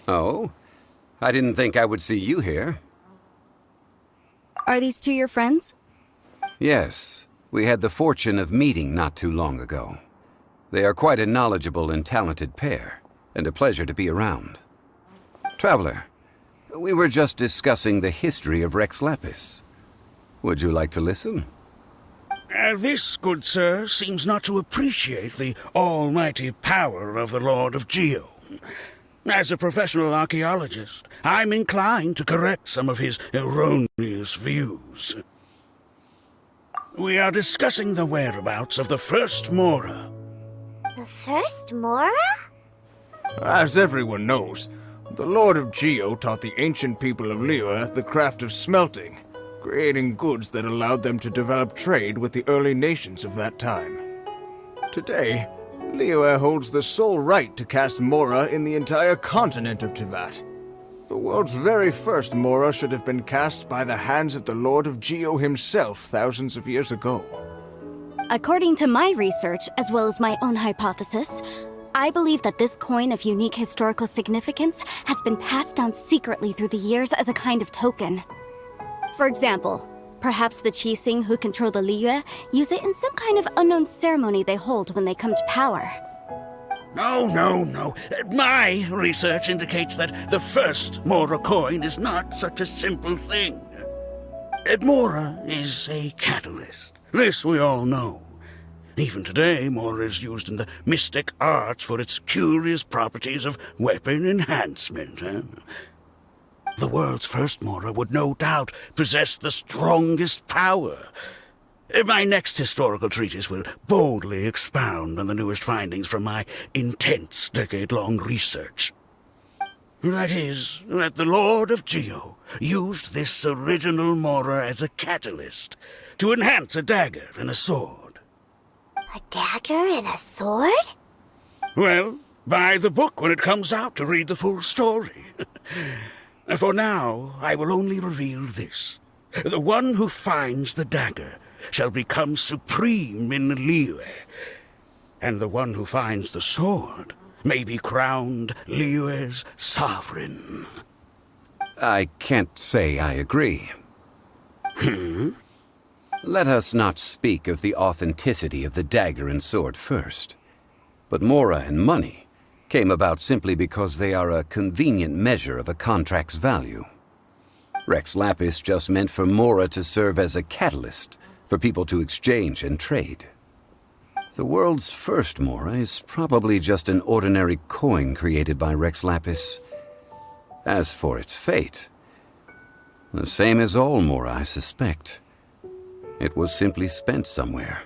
Oh? I didn't think I would see you here. Are these two your friends? Yes. We had the fortune of meeting not too long ago. They are quite a knowledgeable and talented pair, and a pleasure to be around. Traveler, we were just discussing the history of Rex Lapis. Would you like to listen? This, good sir, seems not to appreciate the almighty power of the Lord of Geo. As a professional archaeologist, I'm inclined to correct some of his erroneous views. We are discussing the whereabouts of the first Mora. The first Mora? As everyone knows, the Lord of Geo taught the ancient people of Liyue the craft of smelting, creating goods that allowed them to develop trade with the early nations of that time. Today, Liyue holds the sole right to cast Mora in the entire continent of Teyvat. The world's very first Mora should have been cast by the hands of the Lord of Geo himself thousands of years ago. According to my research, as well as my own hypothesis, I believe that this coin of unique historical significance has been passed down secretly through the years as a kind of token. For example, perhaps the Qixing who control the Liyue use it in some kind of unknown ceremony they hold when they come to power. No. My research indicates that the first Mora coin is not such a simple thing. Mora is a catalyst. This we all know. Even today, Mora is used in the mystic arts for its curious properties of weapon enhancement. The world's first Mora would no doubt possess the strongest power. My next historical treatise will boldly expound on the newest findings from my intense decade-long research. That is, that the Lord of Geo used this original Mora as a catalyst to enhance a dagger and a sword. A dagger and a sword? Well, buy the book when it comes out to read the full story. For now, I will only reveal this. The one who finds the dagger shall become supreme in Liyue, and the one who finds the sword may be crowned Liyue's sovereign. I can't say I agree. Let us not speak of the authenticity of the dagger and sword first. But Mora and money came about simply because they are a convenient measure of a contract's value. Rex Lapis just meant for Mora to serve as a catalyst for people to exchange and trade. The world's first Mora is probably just an ordinary coin created by Rex Lapis. As for its fate, the same as all Mora, I suspect. It was simply spent somewhere.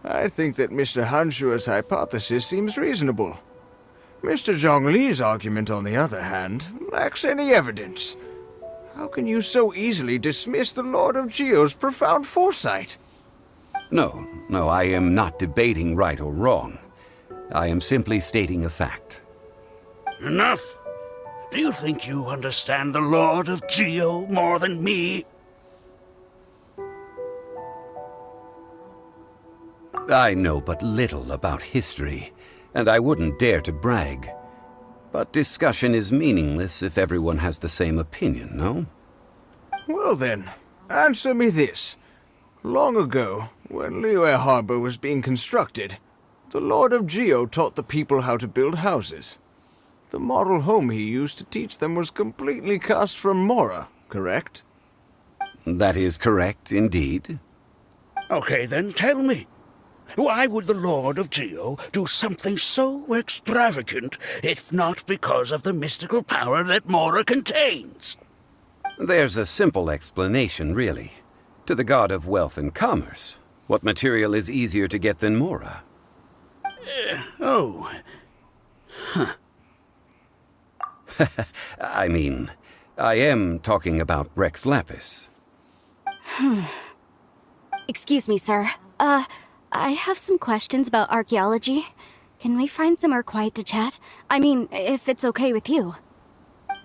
I think that Mr. Hanshua's hypothesis seems reasonable. Mr. Zhongli's argument, on the other hand, lacks any evidence. How can you so easily dismiss the Lord of Geo's profound foresight? No, I am not debating right or wrong. I am simply stating a fact. Enough! Do you think you understand the Lord of Geo more than me? I know but little about history, and I wouldn't dare to brag. But discussion is meaningless if everyone has the same opinion, no? Well then, answer me this. Long ago, when Liyue Harbor was being constructed, the Lord of Geo taught the people how to build houses. The model home he used to teach them was completely cast from Mora, correct? That is correct, indeed. Okay, then tell me. Why would the Lord of Geo do something so extravagant if not because of the mystical power that Mora contains? There's a simple explanation, really. To the god of wealth and commerce, what material is easier to get than Mora? I mean, I am talking about Rex Lapis. Excuse me, sir. I have some questions about archaeology. Can we find somewhere quiet to chat? I mean, if it's okay with you.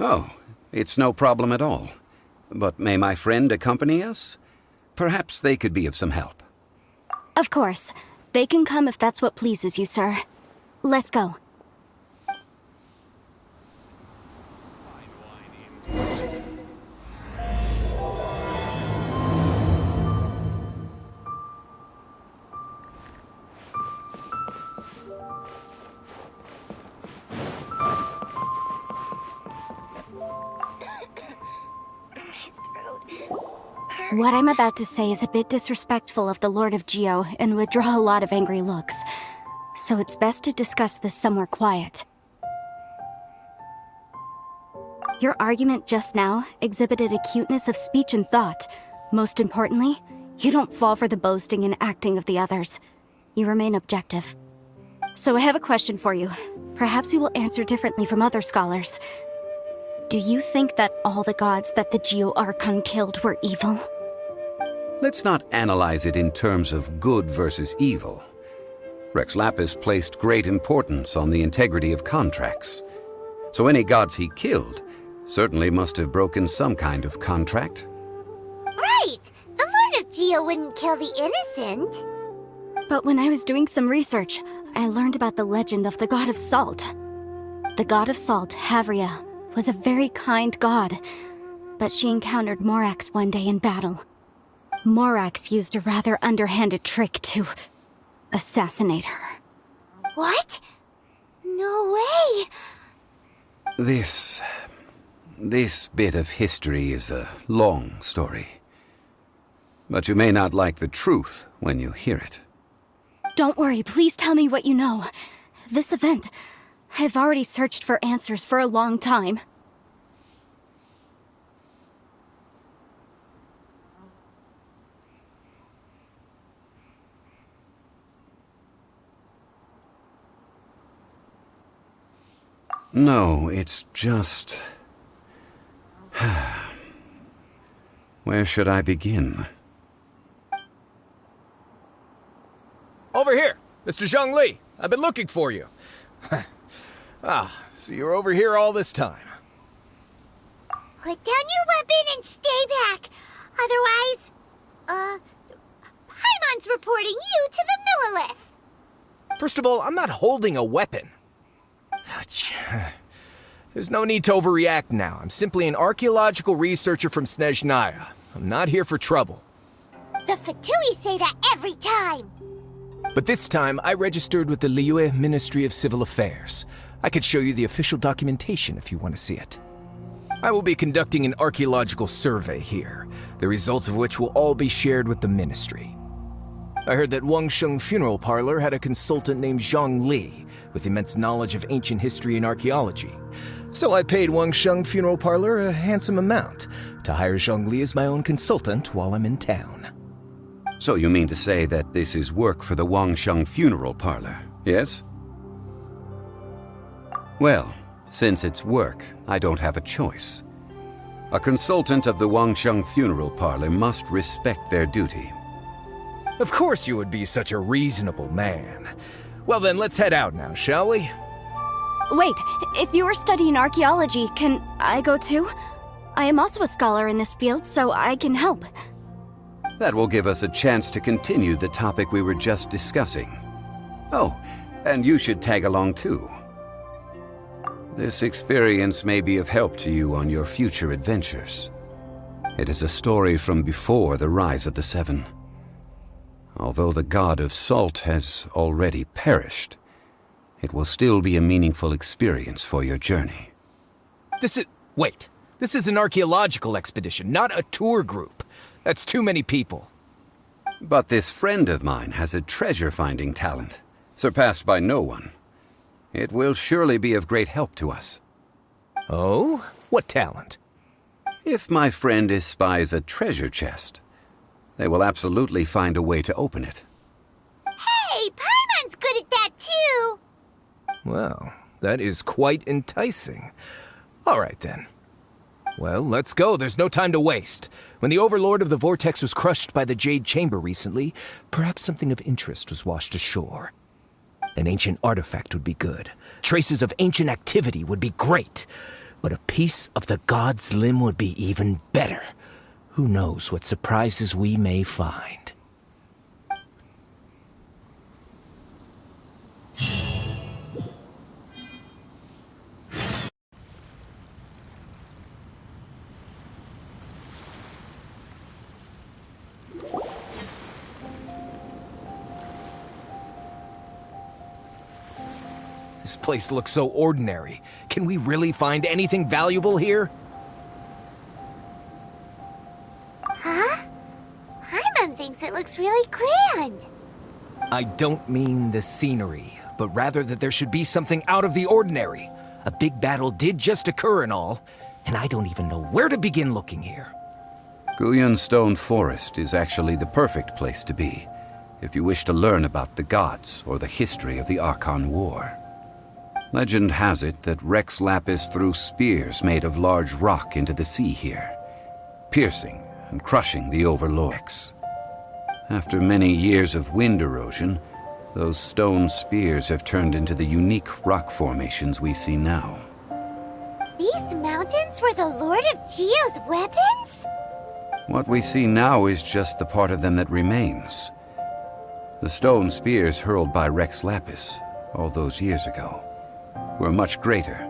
Oh, it's no problem at all. But may my friend accompany us? Perhaps they could be of some help. Of course. They can come if that's what pleases you, sir. Let's go. What I'm about to say is a bit disrespectful of the Lord of Geo and would draw a lot of angry looks. So it's best to discuss this somewhere quiet. Your argument just now exhibited acuteness of speech and thought. Most importantly, you don't fall for the boasting and acting of the others. You remain objective. So I have a question for you. Perhaps you will answer differently from other scholars. Do you think that all the gods that the Geo Archon killed were evil? Let's not analyze it in terms of good versus evil. Rex Lapis placed great importance on the integrity of contracts. So any gods he killed certainly must have broken some kind of contract. Right! The Lord of Geo wouldn't kill the innocent. But when I was doing some research, I learned about the legend of the god of salt. The god of salt, Havria, was a very kind god, but she encountered Morax one day in battle. Morax used a rather underhanded trick to assassinate her. What? No way! This bit of history is a long story. But you may not like the truth when you hear it. Don't worry, please tell me what you know. This event, I've already searched for answers for a long time. No, it's just... Where should I begin? Over here, Mr. Zhongli. I've been looking for you. So you're over here all this time. Put down your weapon and stay back. Otherwise, Paimon's reporting you to the Millilith. First of all, I'm not holding a weapon. There's no need to overreact now. I'm simply an archaeological researcher from Snezhnaya. I'm not here for trouble. The Fatui say that every time. But this time, I registered with the Liyue Ministry of Civil Affairs. I could show you the official documentation if you want to see it. I will be conducting an archaeological survey here, the results of which will all be shared with the ministry. I heard that Wangsheng Funeral Parlor had a consultant named Zhongli with immense knowledge of ancient history and archaeology. So I paid Wangsheng Funeral Parlor a handsome amount to hire Zhongli as my own consultant while I'm in town. So you mean to say that this is work for the Wangsheng Funeral Parlor, yes? Well, since it's work, I don't have a choice. A consultant of the Wangsheng Funeral Parlor must respect their duty. Of course you would be such a reasonable man. Well then, let's head out now, shall we? Wait, if you are studying archaeology, can I go too? I am also a scholar in this field, so I can help. That will give us a chance to continue the topic we were just discussing. Oh, and you should tag along too. This experience may be of help to you on your future adventures. It is a story from before the rise of the Seven. Although the god of salt has already perished, it will still be a meaningful experience for your journey. Wait. This is an archaeological expedition, not a tour group. That's too many people. But this friend of mine has a treasure-finding talent, surpassed by no one. It will surely be of great help to us. Oh? What talent? If my friend espies a treasure chest, they will absolutely find a way to open it. Hey, Paimon's good at that too. Well, that is quite enticing. All right then. Well, let's go. There's no time to waste. When the Overlord of the Vortex was crushed by the Jade Chamber recently, perhaps something of interest was washed ashore. An ancient artifact would be good. Traces of ancient activity would be great. But a piece of the god's limb would be even better. Who knows what surprises we may find. This place looks so ordinary. Can we really find anything valuable here? Huh? looks really grand. I don't mean the scenery, but rather that there should be something out of the ordinary. A big battle did just occur and all, and I don't even know where to begin looking here. Guyan Stone Forest is actually the perfect place to be, if you wish to learn about the gods or the history of the Archon War. Legend has it that Rex Lapis threw spears made of large rock into the sea here, piercing and crushing the Overlords. After many years of wind erosion, those stone spears have turned into the unique rock formations we see now. These mountains were the Lord of Geo's weapons? What we see now is just the part of them that remains. The stone spears hurled by Rex Lapis all those years ago were much greater,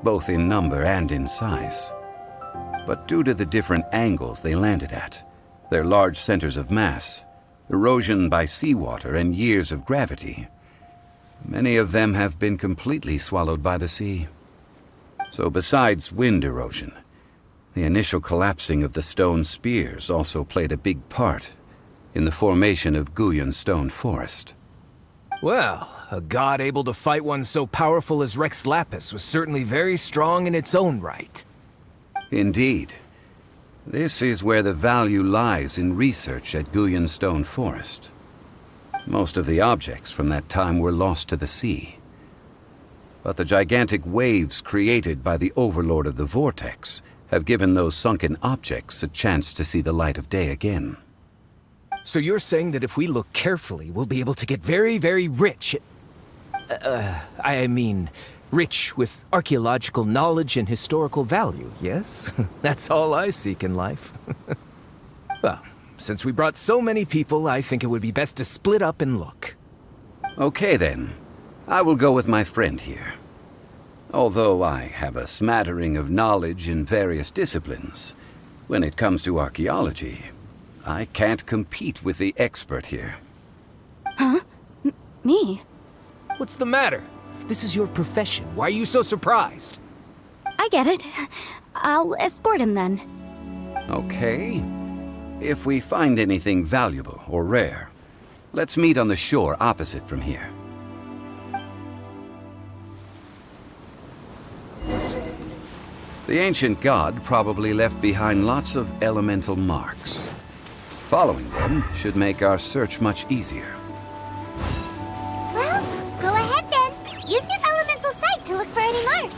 both in number and in size. But due to the different angles they landed at, their large centers of mass, erosion by seawater, and years of gravity, many of them have been completely swallowed by the sea. So besides wind erosion, the initial collapsing of the stone spears also played a big part in the formation of Guyan Stone Forest. Well, a god able to fight one so powerful as Rex Lapis was certainly very strong in its own right. Indeed. This is where the value lies in research at Guyan Stone Forest. Most of the objects from that time were lost to the sea. But the gigantic waves created by the Overlord of the Vortex have given those sunken objects a chance to see the light of day again. So you're saying that if we look carefully, we'll be able to get very, very rich rich with archaeological knowledge and historical value, yes? That's all I seek in life. Well, since we brought so many people, I think it would be best to split up and look. Okay then. I will go with my friend here. Although I have a smattering of knowledge in various disciplines, when it comes to archaeology, I can't compete with the expert here. Huh? Me? What's the matter? This is your profession. Why are you so surprised? I get it. I'll escort him then. Okay. If we find anything valuable or rare, let's meet on the shore opposite from here. The ancient god probably left behind lots of elemental marks. Following them should make our search much easier. Well, go ahead then. Use your elemental sight to look for any marks.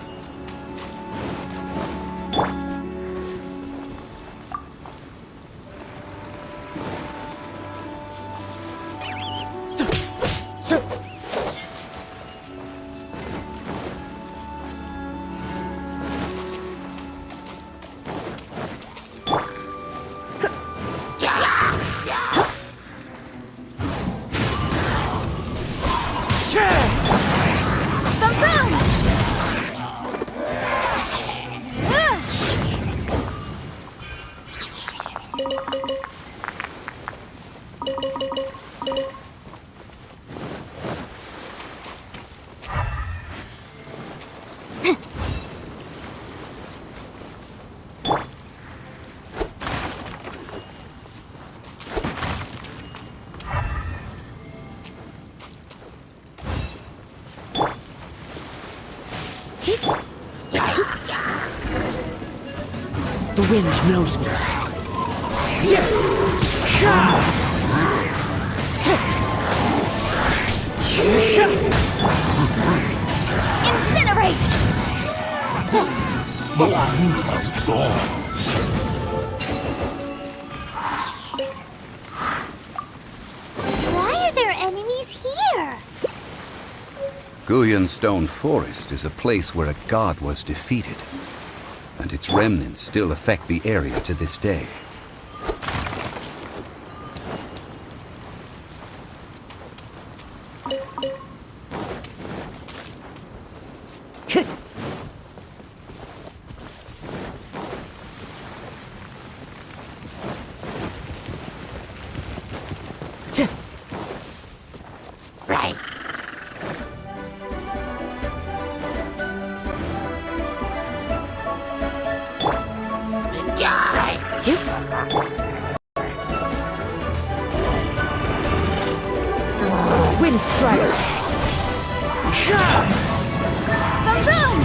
The wind knows me. Incinerate! Why are there enemies here? Guyan Stone Forest is a place where a god was defeated, and its remnants still affect the area to this day. Wind Strider! Boom boom!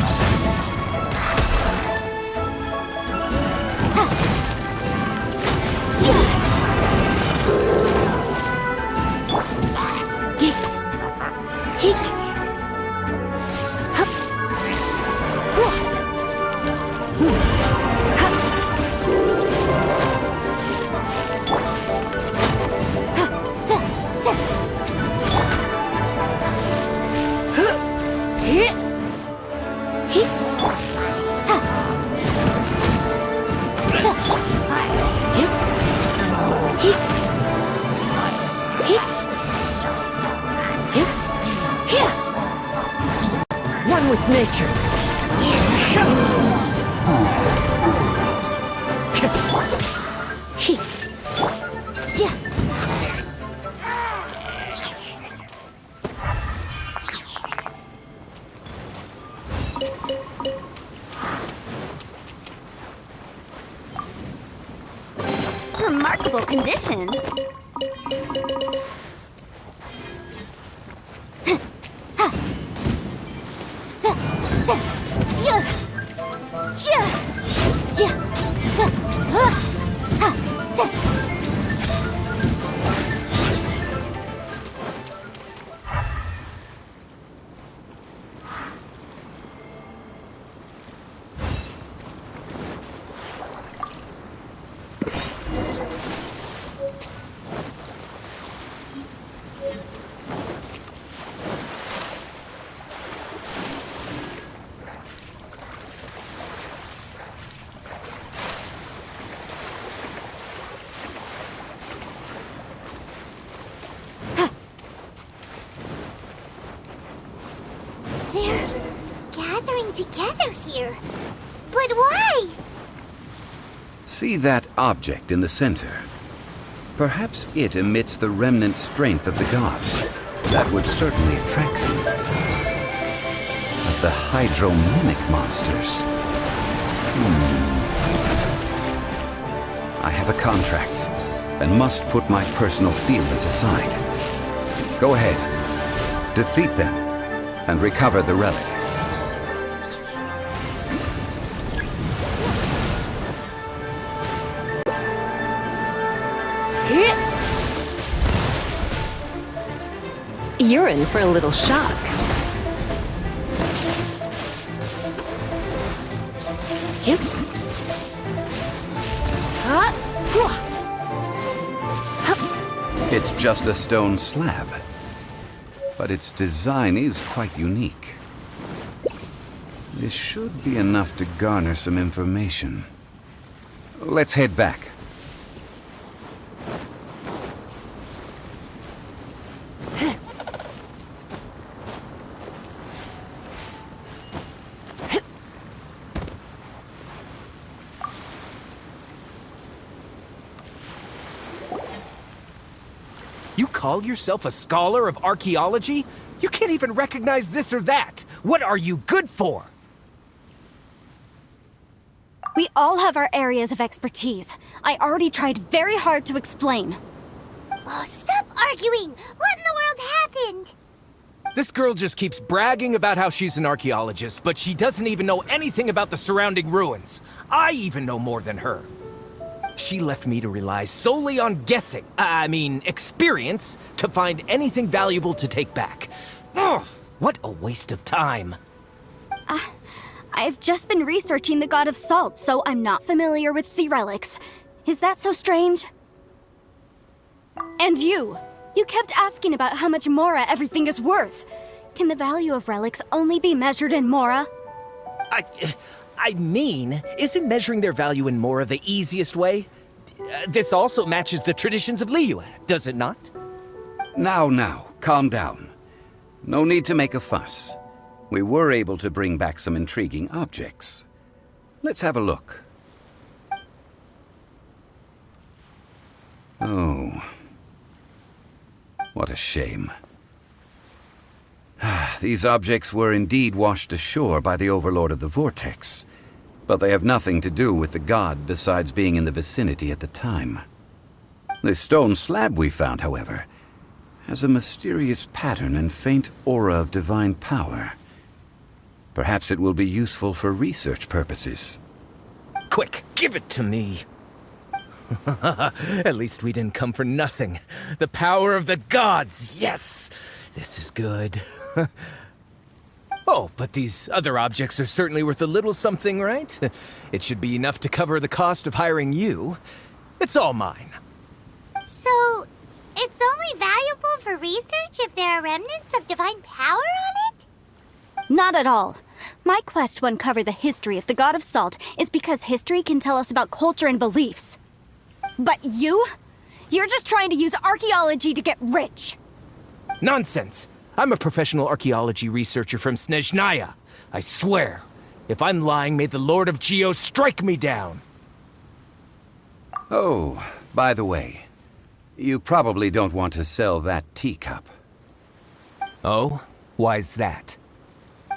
One with nature! Remarkable condition. They're gathering together here. But why? See that object in the center? Perhaps it emits the remnant strength of the god. That would certainly attract them. But the hydromimic monsters... I have a contract, and must put my personal feelings aside. Go ahead. Defeat them, and recover the relic. You're in for a little shock. It's just a stone slab, but its design is quite unique. This should be enough to garner some information. Let's head back. You call yourself a scholar of archaeology? You can't even recognize this or that. What are you good for? We all have our areas of expertise. I already tried very hard to explain. Oh, stop arguing! What in the world happened? This girl just keeps bragging about how she's an archaeologist, but she doesn't even know anything about the surrounding ruins. I even know more than her. She left me to rely solely on guessing, experience, to find anything valuable to take back. Ugh, what a waste of time. I've just been researching the god of salt, so I'm not familiar with sea relics. Is that so strange? And you kept asking about how much Mora everything is worth. Can the value of relics only be measured in Mora? Isn't measuring their value in Mora the easiest way? This also matches the traditions of Liyue, does it not? Now, calm down. No need to make a fuss. We were able to bring back some intriguing objects. Let's have a look. Oh. What a shame. These objects were indeed washed ashore by the Overlord of the Vortex, but they have nothing to do with the god besides being in the vicinity at the time. The stone slab we found, however, has a mysterious pattern and faint aura of divine power. Perhaps it will be useful for research purposes. Quick, give it to me. At least we didn't come for nothing. The power of the gods, yes! This is good. Oh, but these other objects are certainly worth a little something, right? It should be enough to cover the cost of hiring you. It's all mine. So, it's only valuable for research if there are remnants of divine power on it? Not at all. My quest to uncover the history of the God of Salt is because history can tell us about culture and beliefs. But you? You're just trying to use archaeology to get rich. Nonsense! I'm a professional archaeology researcher from Snezhnaya. I swear, if I'm lying, may the Lord of Geo strike me down. Oh, by the way, you probably don't want to sell that teacup. Oh? Why's that?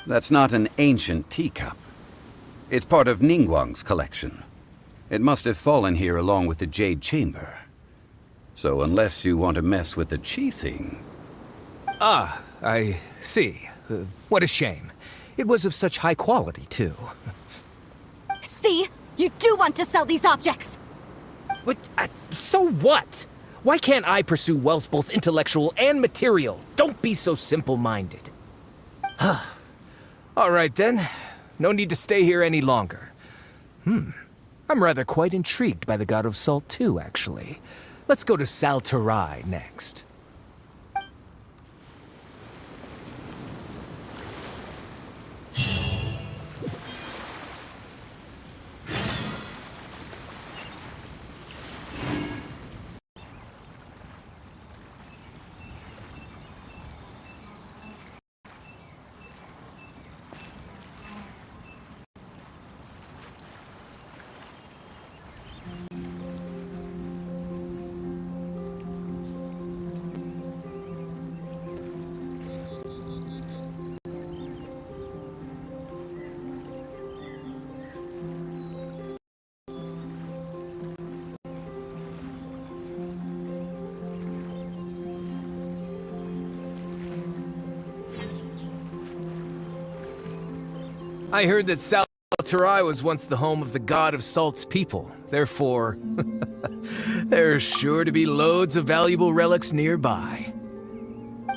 That's not an ancient teacup. It's part of Ningguang's collection. It must have fallen here along with the Jade Chamber. So unless you want to mess with the Qixing... Ah, I see. What a shame. It was of such high quality, too. See? You do want to sell these objects! What? So what? Why can't I pursue wealth both intellectual and material? Don't be so simple-minded. All right, then. No need to stay here any longer. I'm rather quite intrigued by the God of Salt, too, actually. Let's go to Saltarai next. I heard that Saltarai was once the home of the God of Salt's people. Therefore, there's sure to be loads of valuable relics nearby.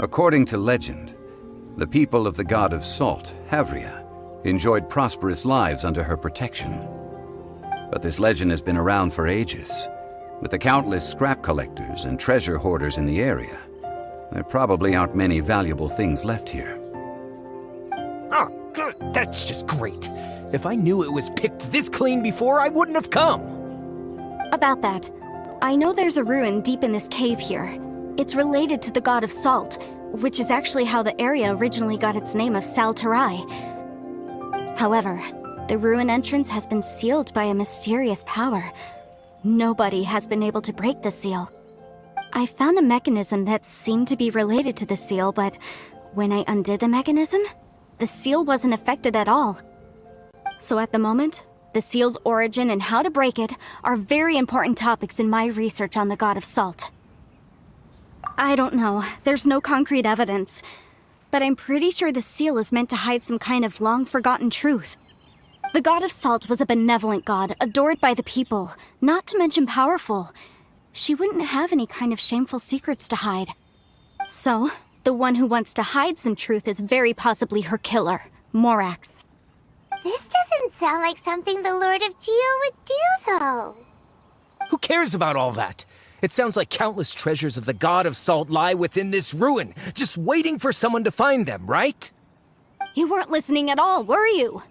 According to legend, the people of the God of Salt, Havria, enjoyed prosperous lives under her protection. But this legend has been around for ages. With the countless scrap collectors and treasure hoarders in the area, there probably aren't many valuable things left here. Oh, good. That's just great. If I knew it was picked this clean before, I wouldn't have come. About that, I know there's a ruin deep in this cave here. It's related to the God of Salt, which is actually how the area originally got its name of Saltarai. However, the ruin entrance has been sealed by a mysterious power. Nobody has been able to break the seal. I found a mechanism that seemed to be related to the seal, but when I undid the mechanism, the seal wasn't affected at all. So at the moment, the seal's origin and how to break it are very important topics in my research on the God of Salt. I don't know, there's no concrete evidence, but I'm pretty sure the seal is meant to hide some kind of long-forgotten truth. The God of Salt was a benevolent god, adored by the people, not to mention powerful. She wouldn't have any kind of shameful secrets to hide. So, the one who wants to hide some truth is very possibly her killer, Morax. This doesn't sound like something the Lord of Geo would do, though. Who cares about all that? It sounds like countless treasures of the God of Salt lie within this ruin, just waiting for someone to find them, right? You weren't listening at all, were you?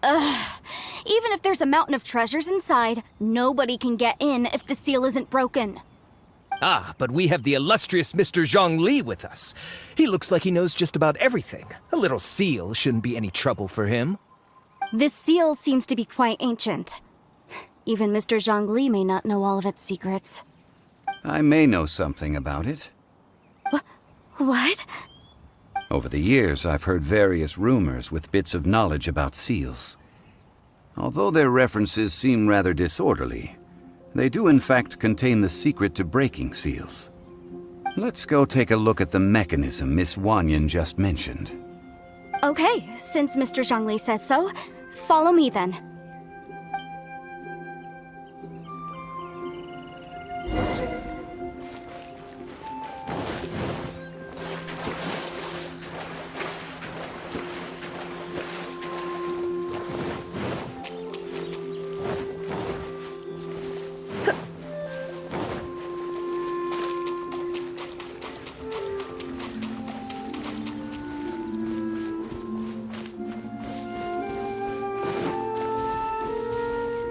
Ugh. Even if there's a mountain of treasures inside, nobody can get in if the seal isn't broken. Ah, but we have the illustrious Mr. Zhongli with us. He looks like he knows just about everything. A little seal shouldn't be any trouble for him. This seal seems to be quite ancient. Even Mr. Zhongli may not know all of its secrets. I may know something about it. What? Over the years, I've heard various rumors with bits of knowledge about seals. Although their references seem rather disorderly, they do in fact contain the secret to breaking seals. Let's go take a look at the mechanism Miss Wanyan just mentioned. Okay, since Mr. Zhongli says so, follow me then.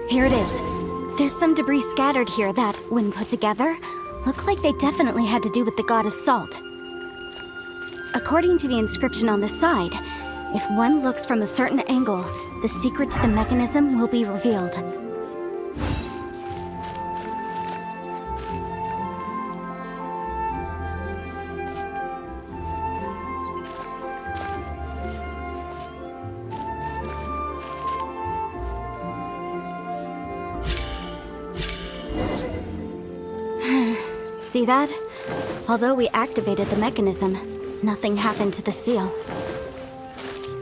Here it is. There's some debris scattered here that, when put together, look like they definitely had to do with the god of salt. According to the inscription on the side, if one looks from a certain angle, the secret to the mechanism will be revealed. See that? Although we activated the mechanism, nothing happened to the seal.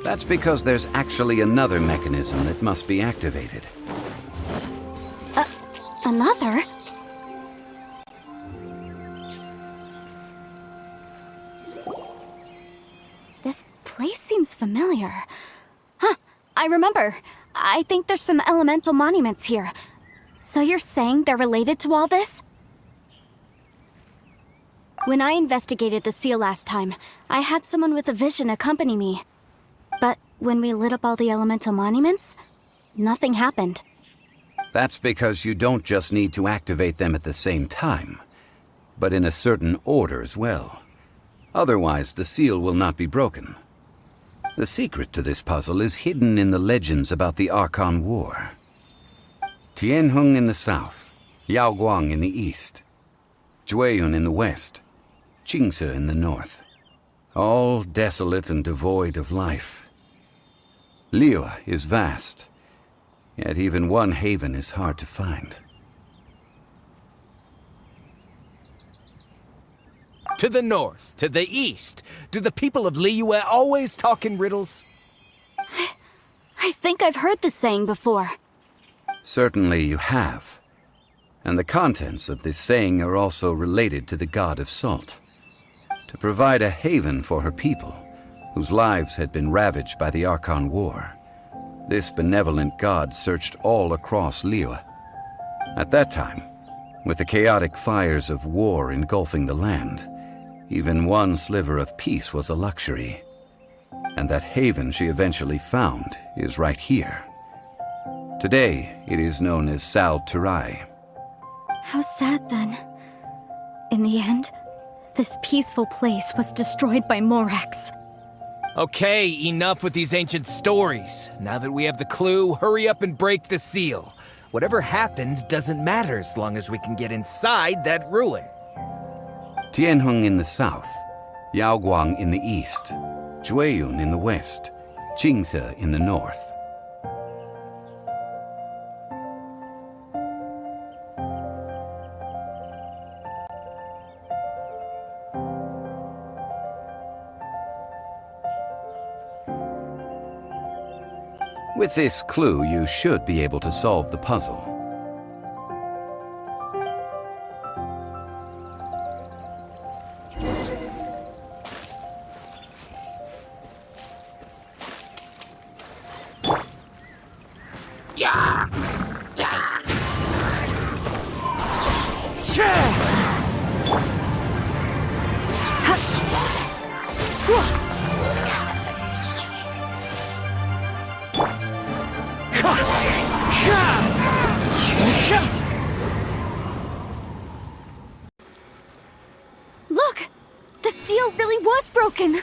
That's because there's actually another mechanism that must be activated. Another? This place seems familiar. Huh, I remember. I think there's some elemental monuments here. So you're saying they're related to all this? When I investigated the seal last time, I had someone with a vision accompany me. But when we lit up all the elemental monuments, nothing happened. That's because you don't just need to activate them at the same time, but in a certain order as well. Otherwise, the seal will not be broken. The secret to this puzzle is hidden in the legends about the Archon War. Tianheng in the south, Yaoguang in the east, Jueyun in the west, Qingce in the north. All desolate and devoid of life. Liyue is vast, yet even one haven is hard to find. To the north, to the east. Do the people of Liyue always talk in riddles? I think I've heard this saying before. Certainly you have. And the contents of this saying are also related to the god of salt. To provide a haven for her people, whose lives had been ravaged by the Archon War, this benevolent god searched all across Liyue. At that time, with the chaotic fires of war engulfing the land, even one sliver of peace was a luxury. And that haven she eventually found is right here. Today, it is known as Sal Turai. How sad then. In the end, this peaceful place was destroyed by Morax. Okay, enough with these ancient stories. Now that we have the clue, hurry up and break the seal. Whatever happened doesn't matter as long as we can get inside that ruin. Tianheng in the south, Yaoguang in the east, Jueyun in the west, Qingce in the north. With this clue, you should be able to solve the puzzle. Look! The seal really was broken!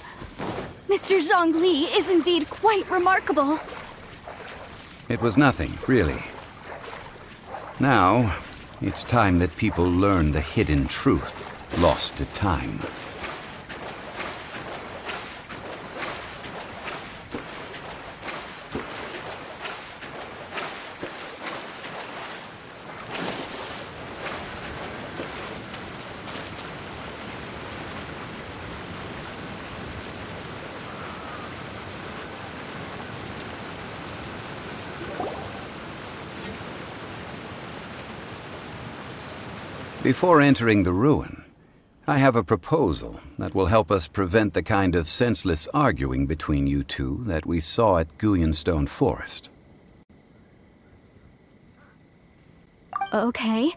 Mr. Zhongli is indeed quite remarkable. It was nothing, really. Now, it's time that people learn the hidden truth lost to time. Before entering the ruin, I have a proposal that will help us prevent the kind of senseless arguing between you two that we saw at Guyenstone Forest. Okay.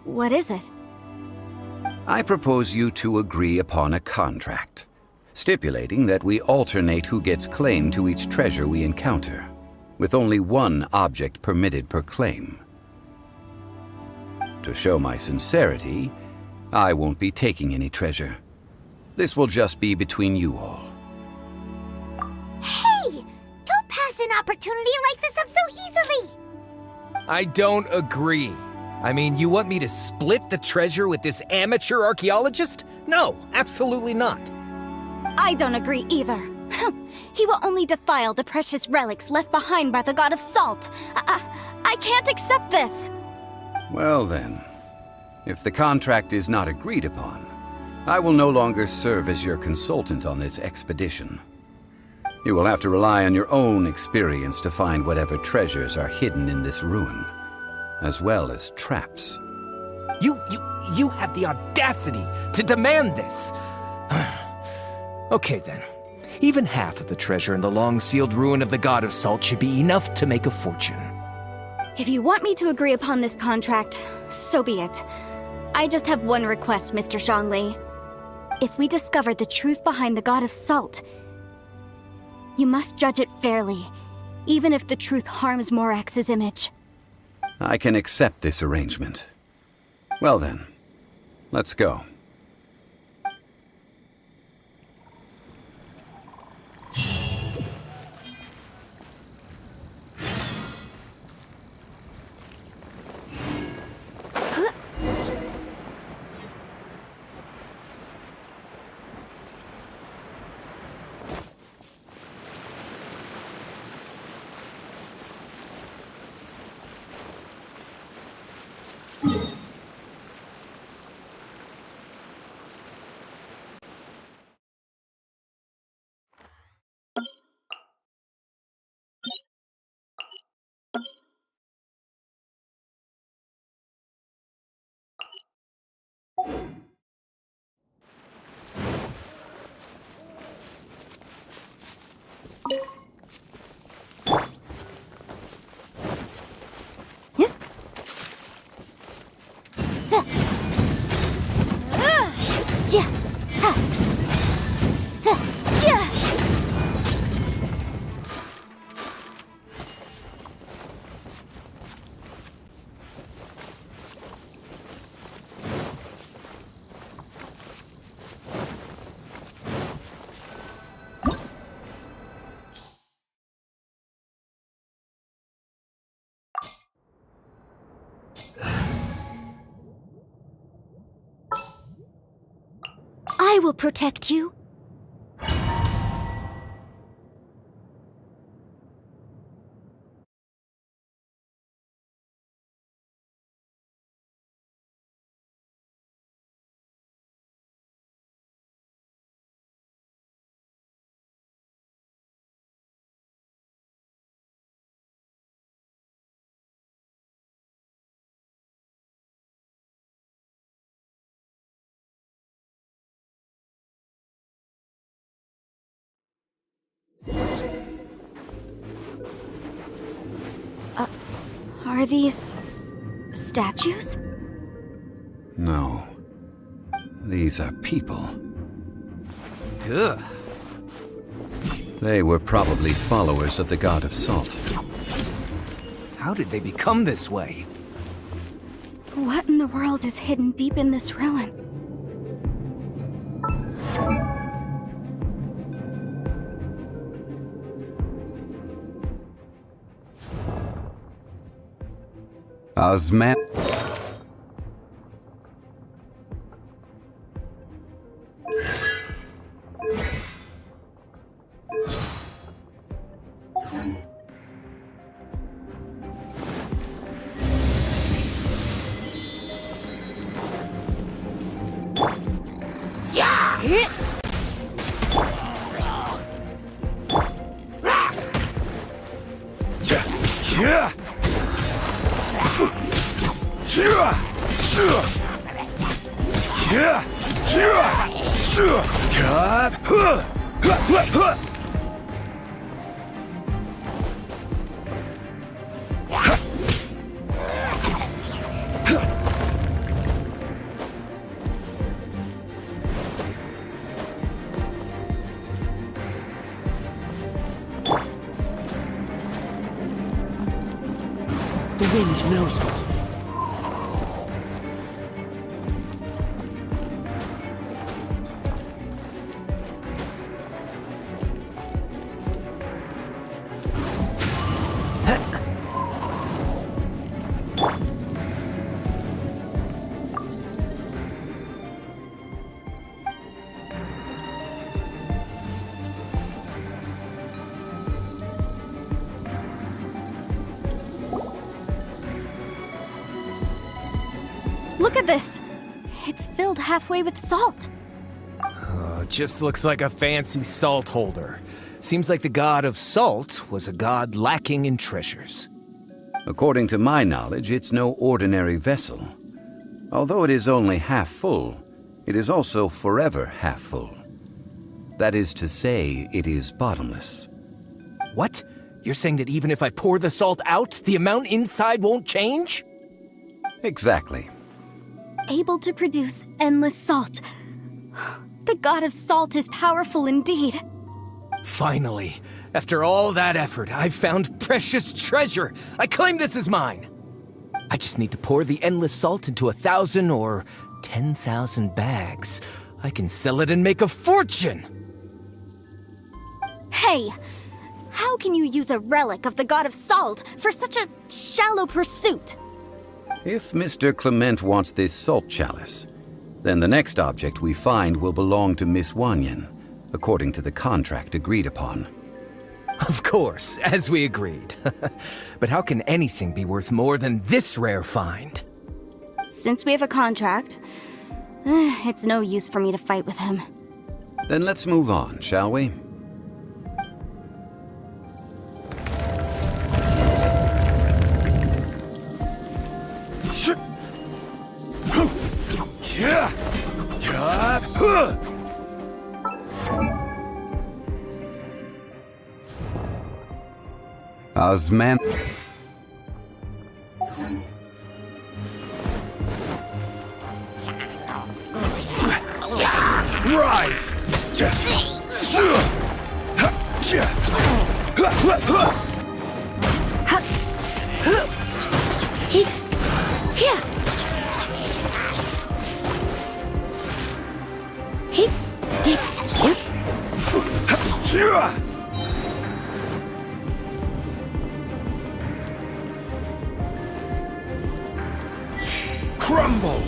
What is it? I propose you two agree upon a contract, stipulating that we alternate who gets claim to each treasure we encounter, with only one object permitted per claim. To show my sincerity, I won't be taking any treasure. This will just be between you all. Hey! Don't pass an opportunity like this up so easily! I don't agree. I mean, you want me to split the treasure with this amateur archaeologist? No, absolutely not. I don't agree either. He will only defile the precious relics left behind by the god of salt. I can't accept this. Well then, if the contract is not agreed upon, I will no longer serve as your consultant on this expedition. You will have to rely on your own experience to find whatever treasures are hidden in this ruin, as well as traps. You have the audacity to demand this. Okay then. Even half of the treasure in the long-sealed ruin of the god of salt should be enough to make a fortune. If you want me to agree upon this contract, so be it. I just have one request, Mr. Zhongli. If we discover the truth behind the god of salt, you must judge it fairly, even if the truth harms Morax's image. I can accept this arrangement. Well then, let's go. I will protect you. Are these statues? No. These are people. Ugh. They were probably followers of the god of salt. How did they become this way? What in the world is hidden deep in this ruin? Osman. The wind knows me. Look at this! It's filled halfway with salt. Just looks like a fancy salt holder. Seems like the god of salt was a god lacking in treasures. According to my knowledge, it's no ordinary vessel. Although it is only half full, it is also forever half full. That is to say, it is bottomless. What? You're saying that even if I pour the salt out, the amount inside won't change? Exactly. Able to produce endless salt. The god of salt is powerful indeed. Finally, after all that effort, I've found precious treasure. I claim this as mine. I just need to pour the endless salt into 1,000 or 10,000 bags. I can sell it and make a fortune. Hey, how can you use a relic of the god of salt for such a shallow pursuit? If Mr. Clement wants this salt chalice, then the next object we find will belong to Miss Wanyan, according to the contract agreed upon. Of course, as we agreed. But how can anything be worth more than this rare find? Since we have a contract, it's no use for me to fight with him. Then let's move on, shall we? Osman. Rise! Crumble!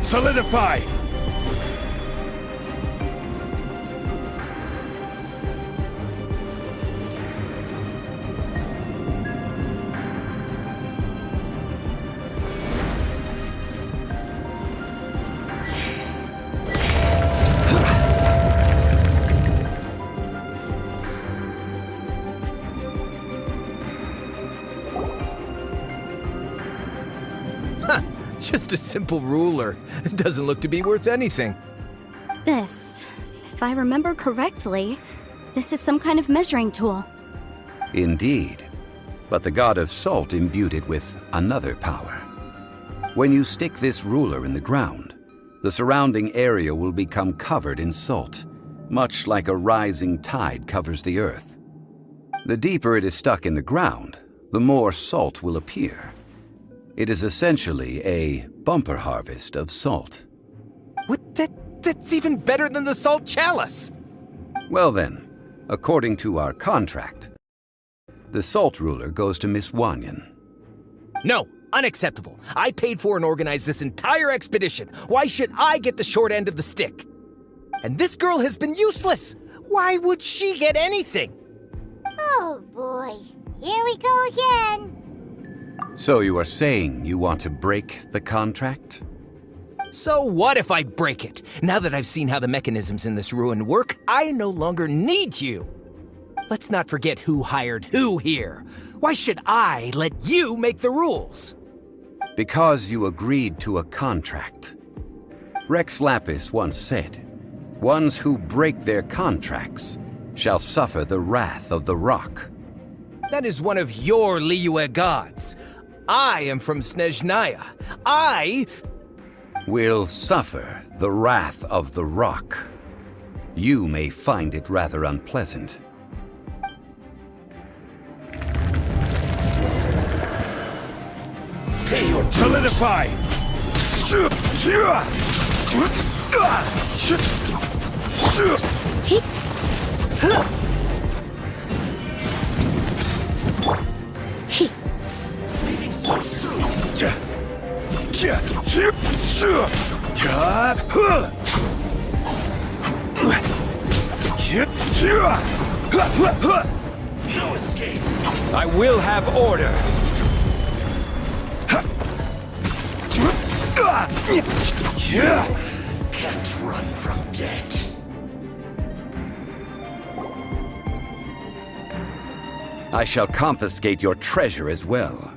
Solidify! Just a simple ruler. It doesn't look to be worth anything. This, if I remember correctly, this is some kind of measuring tool. Indeed. But the god of salt imbued it with another power. When you stick this ruler in the ground, the surrounding area will become covered in salt, much like a rising tide covers the earth. The deeper it is stuck in the ground, the more salt will appear. It is essentially a bumper harvest of salt. What? That's even better than the salt chalice! Well then, according to our contract, the salt ruler goes to Miss Wanyan. No, unacceptable. I paid for and organized this entire expedition. Why should I get the short end of the stick? And this girl has been useless! Why would she get anything? Oh boy, here we go again. So you are saying you want to break the contract? So what if I break it? Now that I've seen how the mechanisms in this ruin work, I no longer need you. Let's not forget who hired who here. Why should I let you make the rules? Because you agreed to a contract. Rex Lapis once said, "Ones who break their contracts shall suffer the wrath of the rock." That is one of your Liyue gods. I am from Snezhnaya. I Will suffer the wrath of the rock. You may find it rather unpleasant. Solidify! Leaving so soon. No escape. I will have order. Can't run from death. I shall confiscate your treasure as well.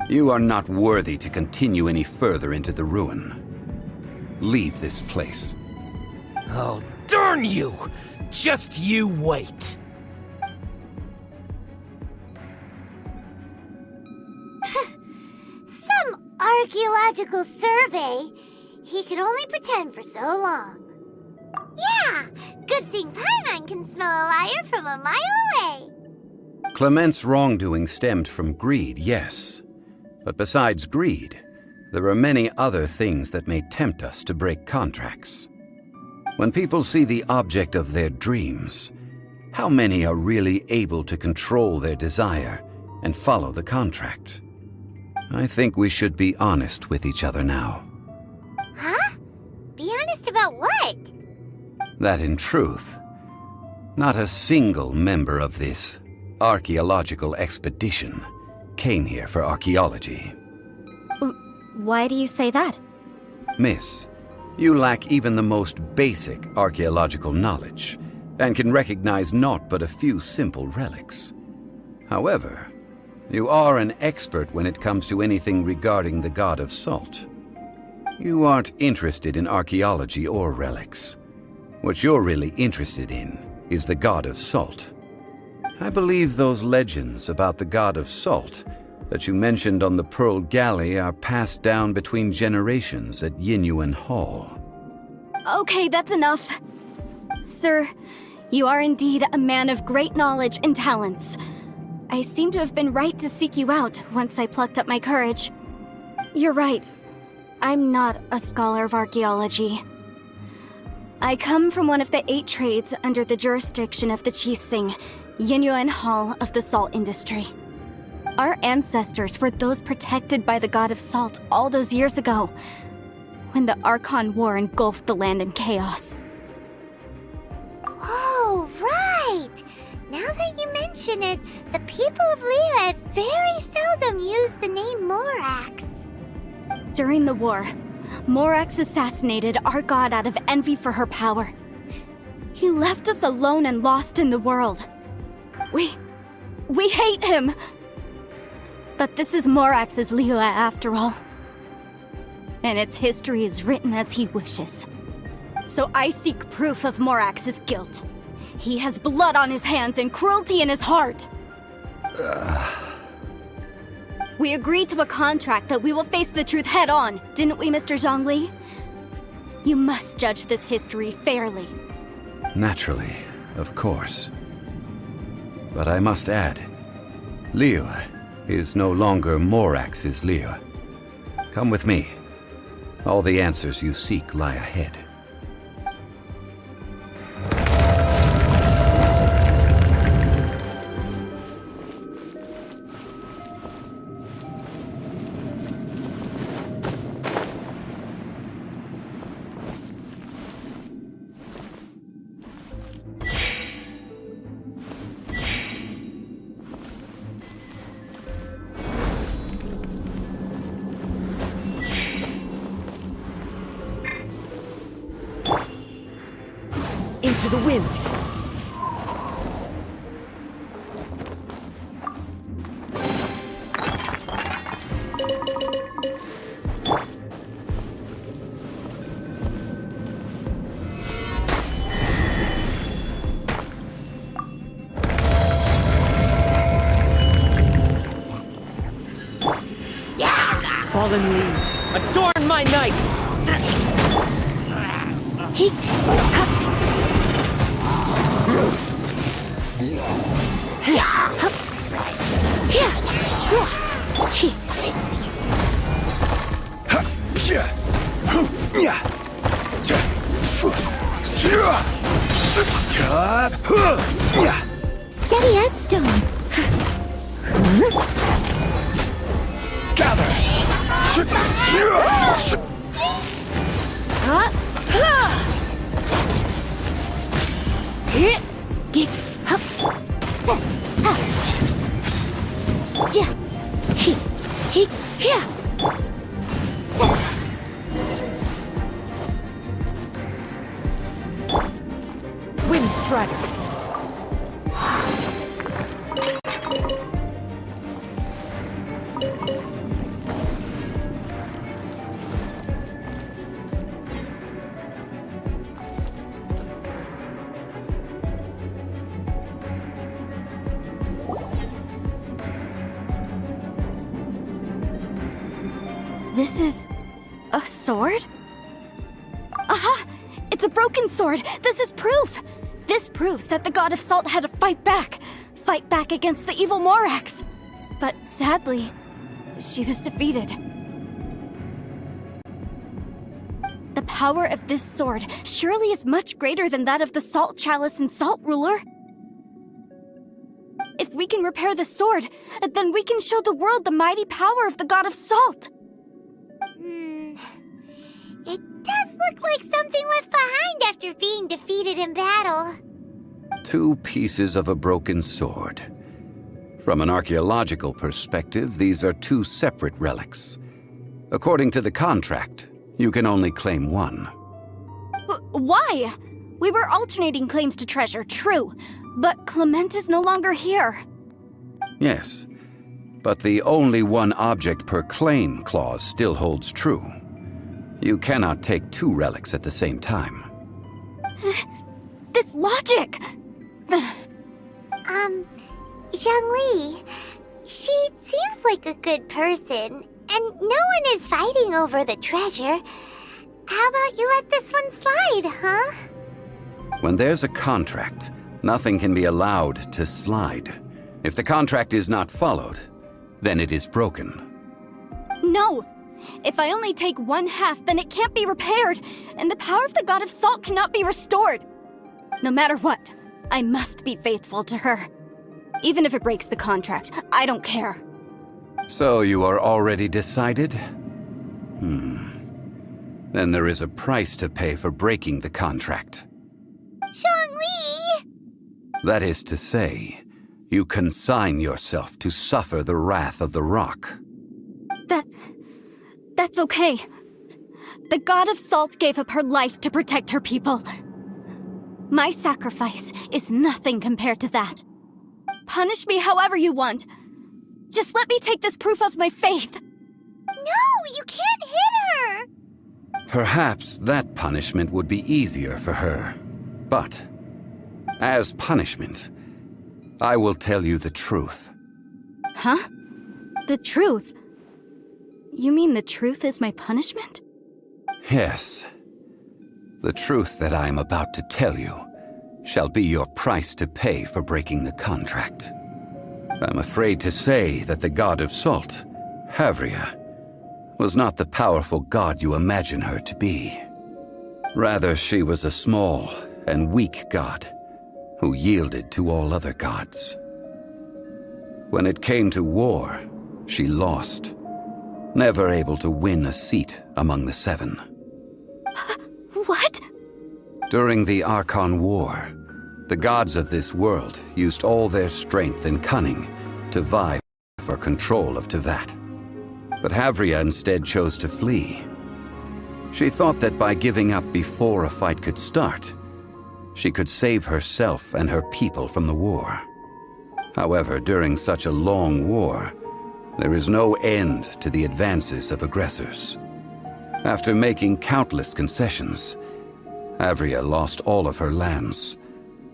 You are not worthy to continue any further into the ruin. Leave this place. Oh, darn you! Just you wait. Some archaeological survey. He could only pretend for so long. Yeah, good thing Paimon can smell a liar from a mile away. Clement's wrongdoing stemmed from greed, yes. But besides greed, there are many other things that may tempt us to break contracts. When people see the object of their dreams, how many are really able to control their desire and follow the contract? I think we should be honest with each other now. Huh? Be honest about what? That in truth, not a single member of this archaeological expedition came here for archaeology. Why do you say that? Miss, you lack even the most basic archaeological knowledge, and can recognize naught but a few simple relics. However, you are an expert when it comes to anything regarding the god of salt. You aren't interested in archaeology or relics. What you're really interested in is the god of salt. I believe those legends about the god of salt that you mentioned on the Pearl Galley are passed down between generations at Yinyuan Hall. Okay, that's enough. Sir, you are indeed a man of great knowledge and talents. I seem to have been right to seek you out once I plucked up my courage. You're right. I'm not a scholar of archaeology. I come from one of the 8 trades under the jurisdiction of the Qixing, Yinyuan Hall of the salt industry. Our ancestors were those protected by the god of salt all those years ago, when the Archon War engulfed the land in chaos. Oh, right! Now that you mention it, the people of Liyue very seldom use the name Morax. During the war, Morax assassinated our god out of envy for her power. He left us alone and lost in the world. We hate him! But this is Morax's Liyue after all. And its history is written as he wishes. So I seek proof of Morax's guilt. He has blood on his hands and cruelty in his heart. We agreed to a contract that we will face the truth head on, didn't we, Mr. Zhongli? You must judge this history fairly. Naturally, of course. But I must add, Liyue is no longer Morax's Liyue. Come with me. All the answers you seek lie ahead. Into the wind. fallen leaves, adorn my night! He... Steady as stone. Wind Strider! This is... a sword? Aha! It's a broken sword! This is proof! This proves that the God of Salt had to fight back! Fight back against the evil Morax! But sadly, she was defeated. The power of this sword surely is much greater than that of the Salt Chalice and Salt Ruler. If we can repair the sword, then we can show the world the mighty power of the God of Salt! It does look like something left behind after being defeated in battle. 2 pieces of a broken sword. From an archaeological perspective, these are 2 separate relics. According to the contract, you can only claim one. Why? We were alternating claims to treasure, true. But Clement is no longer here. Yes, but the only one object per claim clause still holds true. You cannot take 2 relics at the same time. This logic! Zhongli, she seems like a good person, and no one is fighting over the treasure. How about you let this one slide, huh? When there's a contract, nothing can be allowed to slide. If the contract is not followed, then it is broken. No! If I only take 1/2, then it can't be repaired, and the power of the God of Salt cannot be restored. No matter what, I must be faithful to her. Even if it breaks the contract, I don't care. So you are already decided? Then there is a price to pay for breaking the contract. Zhongli! That is to say, you consign yourself to suffer the wrath of the rock. That's okay. The God of Salt gave up her life to protect her people. My sacrifice is nothing compared to that. Punish me however you want. Just let me take this proof of my faith. No, you can't hit her! Perhaps that punishment would be easier for her. But, as punishment, I will tell you the truth. Huh? The truth? You mean the truth is my punishment? Yes. The truth that I am about to tell you shall be your price to pay for breaking the contract. I'm afraid to say that the God of Salt, Havria, was not the powerful god you imagine her to be. Rather, she was a small and weak god who yielded to all other gods. When it came to war, she lost, never able to win a seat among the 7. What? During the Archon War, the gods of this world used all their strength and cunning to vie for control of Tevat. But Havria instead chose to flee. She thought that by giving up before a fight could start, she could save herself and her people from the war. However, during such a long war, there is no end to the advances of aggressors. After making countless concessions, Havria lost all of her lands,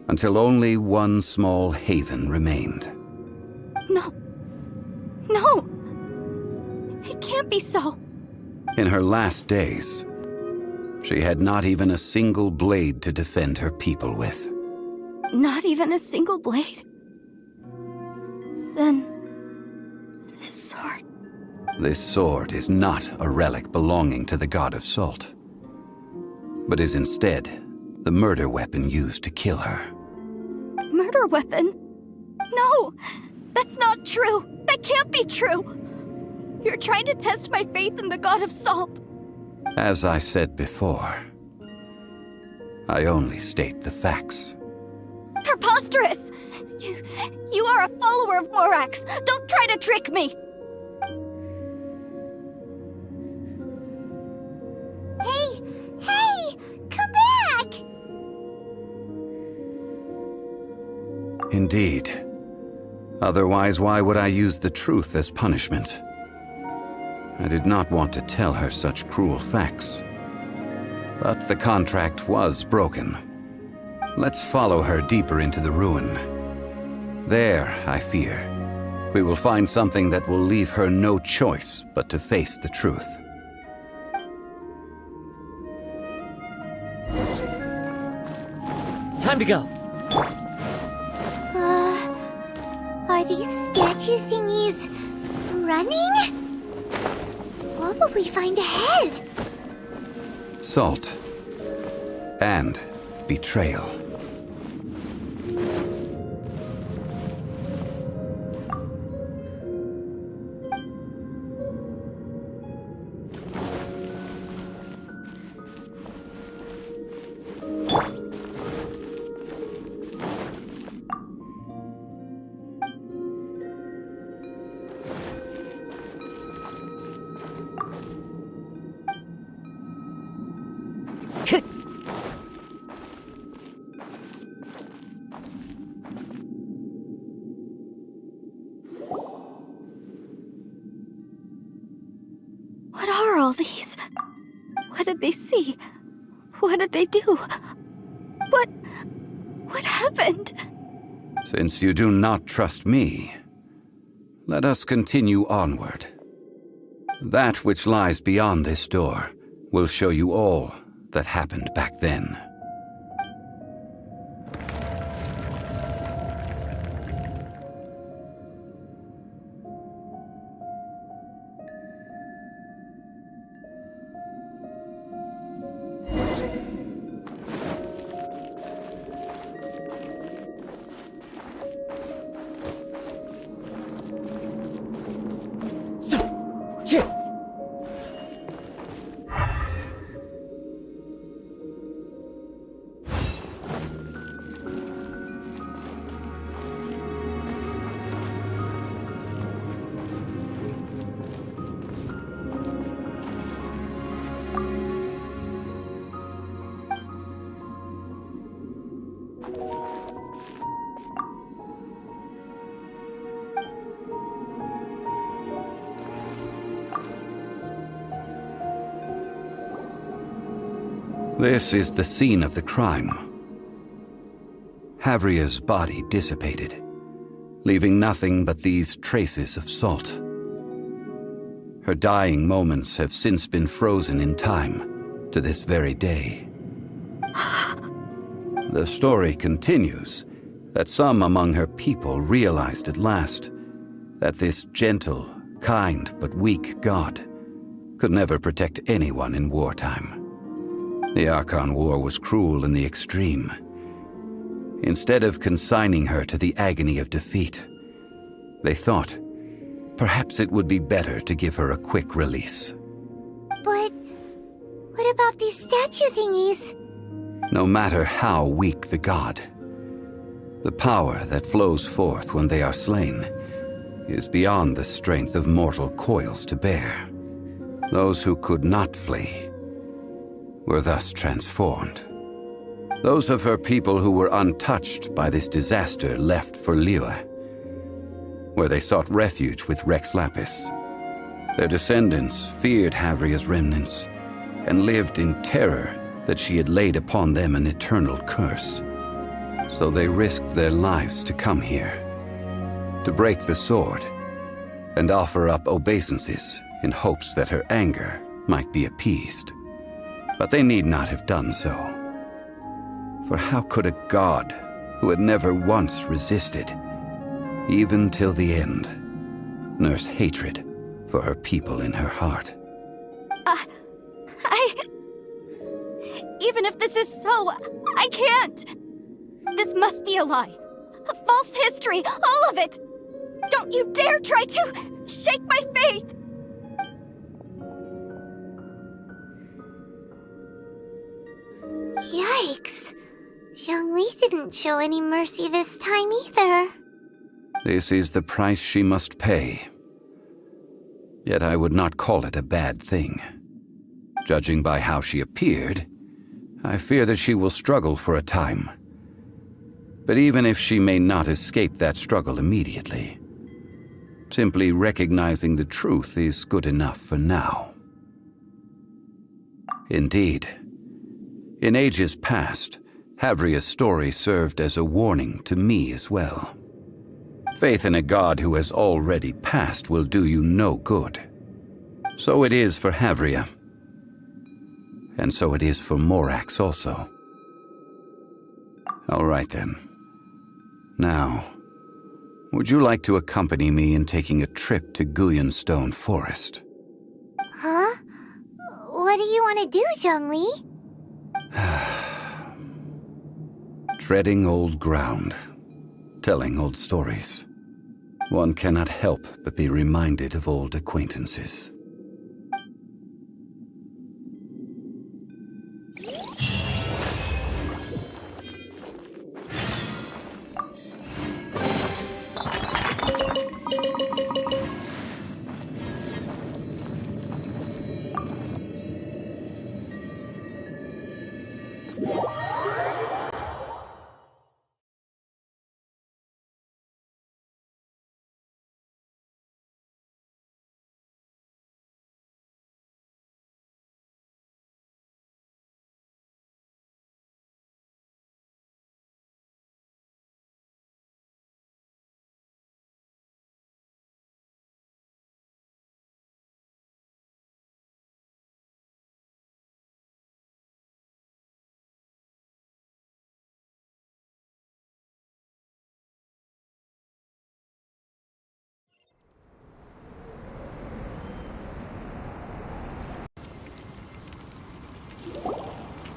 until only one small haven remained. No. No! It can't be so. In her last days, she had not even a single blade to defend her people with. Not even a single blade? Then... this sword... This sword is not a relic belonging to the god of salt, but is instead the murder weapon used to kill her. Murder weapon? No! That's not true! That can't be true! You're trying to test my faith in the god of salt! As I said before, I only state the facts. Preposterous! You are a follower of Morax! Don't try to trick me! Hey! Come back! Indeed. Otherwise, why would I use the truth as punishment? I did not want to tell her such cruel facts. But the contract was broken. Let's follow her deeper into the ruin. There, I fear, we will find something that will leave her no choice but to face the truth. Time to go. Are these statue thingies running? What will we find ahead? Salt and betrayal. What are all these? What did they see? What did they do? What happened? Since you do not trust me, let us continue onward. That which lies beyond this door will show you all that happened back then. This is the scene of the crime. Havria's body dissipated, leaving nothing but these traces of salt. Her dying moments have since been frozen in time to this very day. The story continues that some among her people realized at last that this gentle, kind, but weak god could never protect anyone in wartime. The Archon War was cruel in the extreme. Instead of consigning her to the agony of defeat, they thought perhaps it would be better to give her a quick release. But what about these statue thingies? No matter how weak the god, the power that flows forth when they are slain is beyond the strength of mortal coils to bear. Those who could not flee were thus transformed. Those of her people who were untouched by this disaster left for Liyue, where they sought refuge with Rex Lapis. Their descendants feared Havria's remnants and lived in terror that she had laid upon them an eternal curse. So they risked their lives to come here, to break the sword and offer up obeisances in hopes that her anger might be appeased. But they need not have done so. For how could a god who had never once resisted, even till the end, nurse hatred for her people in her heart? Even if this is so, I can't! This must be a lie. A false history, all of it! Don't you dare try to shake my faith! Yikes. Zhongli didn't show any mercy this time either. This is the price she must pay. Yet I would not call it a bad thing. Judging by how she appeared, I fear that she will struggle for a time. But even if she may not escape that struggle immediately, simply recognizing the truth is good enough for now. Indeed, in ages past, Havria's story served as a warning to me as well. Faith in a god who has already passed will do you no good. So it is for Havria. And so it is for Morax also. All right then. Now, would you like to accompany me in taking a trip to Gullion Forest? Huh? What do you want to do, Zhongli? Treading old ground, telling old stories. One cannot help but be reminded of old acquaintances.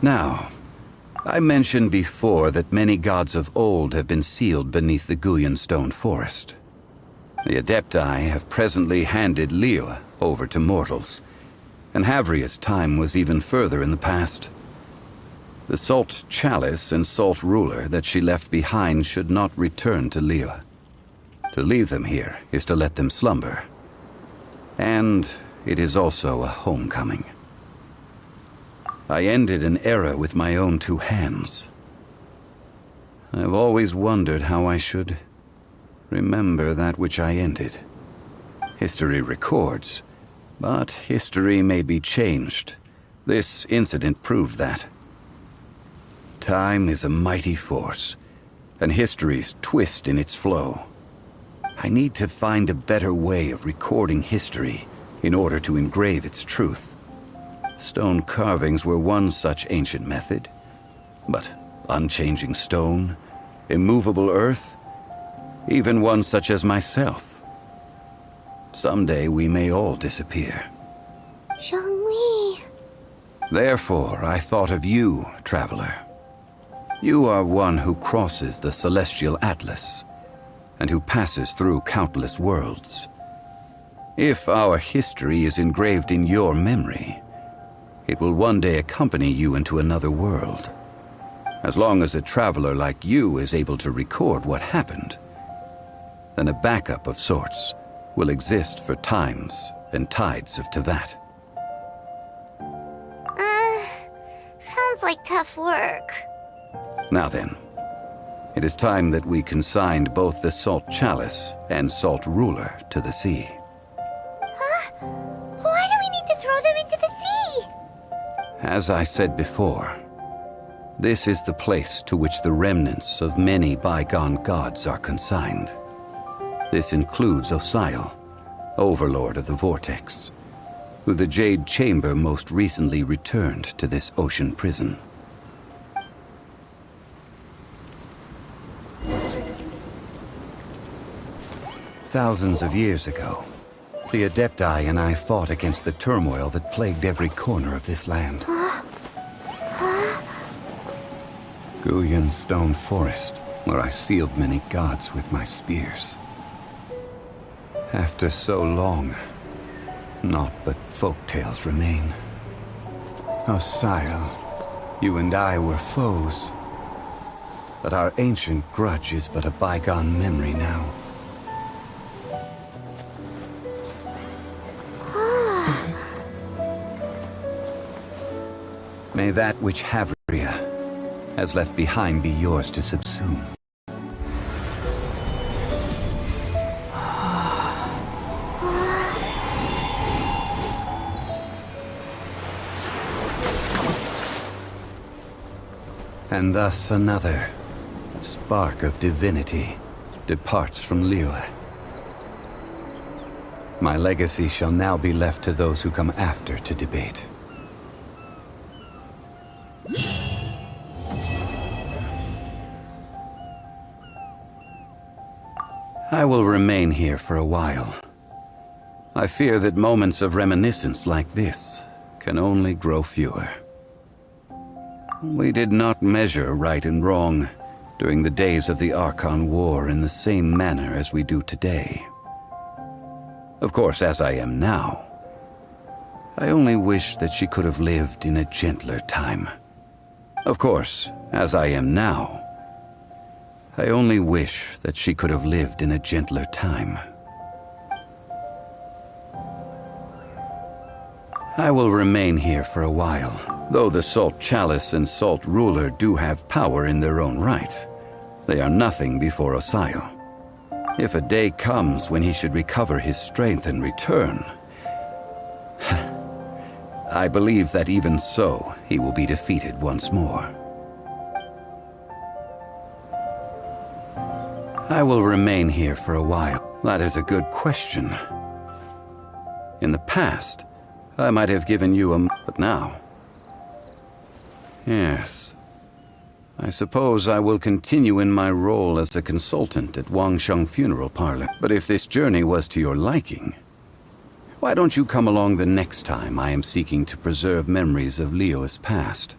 Now, I mentioned before that many gods of old have been sealed beneath the Gullion Forest. The Adepti have presently handed Liyue over to mortals, and Havria's time was even further in the past. The Salt Chalice and Salt Ruler that she left behind should not return to Liyue. To leave them here is to let them slumber. And it is also a homecoming. I ended an era with my own two hands. I've always wondered how I should remember that which I ended. History records, but history may be changed. This incident proved that. Time is a mighty force, and history's twist in its flow. I need to find a better way of recording history in order to engrave its truth. Stone carvings were one such ancient method, but unchanging stone, immovable earth, even one such as myself. Someday we may all disappear. Zhongli. Therefore, I thought of you, traveler. You are one who crosses the celestial atlas, and who passes through countless worlds. If our history is engraved in your memory, it will one day accompany you into another world. As long as a traveler like you is able to record what happened, then a backup of sorts will exist for times and tides of Teyvat. Sounds like tough work. Now then, it is time that we consigned both the Salt Chalice and Salt Ruler to the sea. Huh? Why do we need to throw them into the sea? As I said before, this is the place to which the remnants of many bygone gods are consigned. This includes Osial, Overlord of the Vortex, who the Jade Chamber most recently returned to this ocean prison. Thousands of years ago, the Adepti and I fought against the turmoil that plagued every corner of this land. Guyan Stone Forest, where I sealed many gods with my spears. After so long, naught but folk tales remain. Osial, you and I were foes, but our ancient grudge is but a bygone memory now. May that which Havria has left behind be yours to subsume. And thus another spark of divinity departs from Liyue. My legacy shall now be left to those who come after to debate. I will remain here for a while. I fear that moments of reminiscence like this can only grow fewer. We did not measure right and wrong during the days of the Archon War in the same manner as we do today. Of course, as I am now, I only wish that she could have lived in a gentler time. Of course, as I am now, I only wish that she could have lived in a gentler time. I will remain here for a while, though the Salt Chalice and Salt Ruler do have power in their own right. They are nothing before Osial. If a day comes when he should recover his strength and return, I believe that even so, he will be defeated once more. I will remain here for a while. That is a good question. In the past, I might have given you but now... Yes. I suppose I will continue in my role as a consultant at Wangsheng Funeral Parlor. But if this journey was to your liking, why don't you come along the next time I am seeking to preserve memories of Liyue's past?